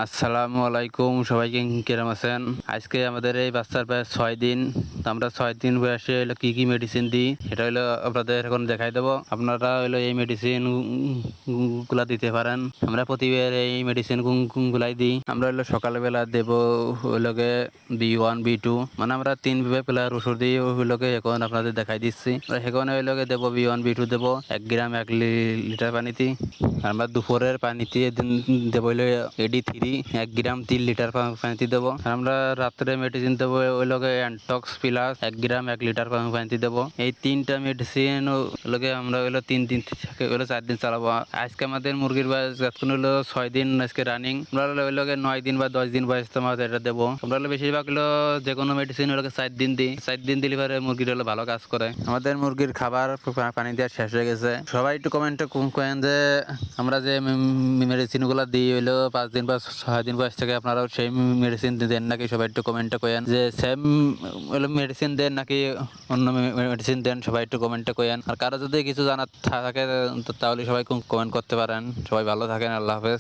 আসসালামু আলাইকুম, সবাইকে কেমন আছেন? আজকে আমাদের এই বাচ্চার প্রায় 6 দিন। তো আমরা 6 দিন বয়সে হলো কি কি মেডিসিন দিই সেটা হলো আপনাদের এখন দেখাই দেবো। আপনারা হলো এই মেডিসিন গুলা দিতে পারেন। আমরা প্রতিবার এই মেডিসিন গুলাই দিই। আমরা হলো সকালবেলা দেবো হইলোকে B1 B2, মানে আমরা 3 প্লেয়ার ওষুধ দিই হইলোকে এখন আপনাদের দেখাই দিচ্ছি। সেখানে হইলোকে দেবো B1 B2 দেবো 1 গ্রাম 1 লিটার পানিতে। আমরা দুপুরের পানিতে দেবো হইলো AD3 1 গ্রাম 3 লিটার পানিতে দেবো। আর আমরা রাত্রে মেডিসিন দেবো ওই লগে অ্যান্টক্স প্লাস 1 গ্রাম 1 লিটার পানিতে দেবো। এই 3টা মেডিসিন লগে আমরা হইলো 3 দিন থেকে হইলো 4 দিন চালাবো। আজকে আমাদের মুরগির বয়স এখন হলো 6 দিন আজকে রানিং। আমরা ওই লগে 9 দিন বা 10 দিন বয়স তো আমাদের এটা দেবো। আমরা হলো বেশিরভাগ হলো যে কোনো মেডিসিন হলো 4 দিন দিই। 4 দিন দিলে পরে মুরগির হলো ভালো কাজ করে। আমাদের মুরগির খাবার পানি দেওয়া শেষ হয়ে গেছে। সবাই একটু কমেন্টে কেন যে আমরা যে মেডিসিনগুলো দিই হইলো 5 দিন বা 6 দিন বয়স থেকে আপনারাও সেই মেডিসিন দেন নাকি? সবাই একটু কমেন্টে কেন যে সেম হইলো মেডিসিন দেন নাকি অন্য মেডিসিন দেন, সবাই একটু কমেন্টে কেন। আর কারো যদি কিছু জানার থাকে তাহলে সবাই কমেন্ট করতে পারেন। সবাই ভালো থাকেন, আল্লাহ হাফেজ।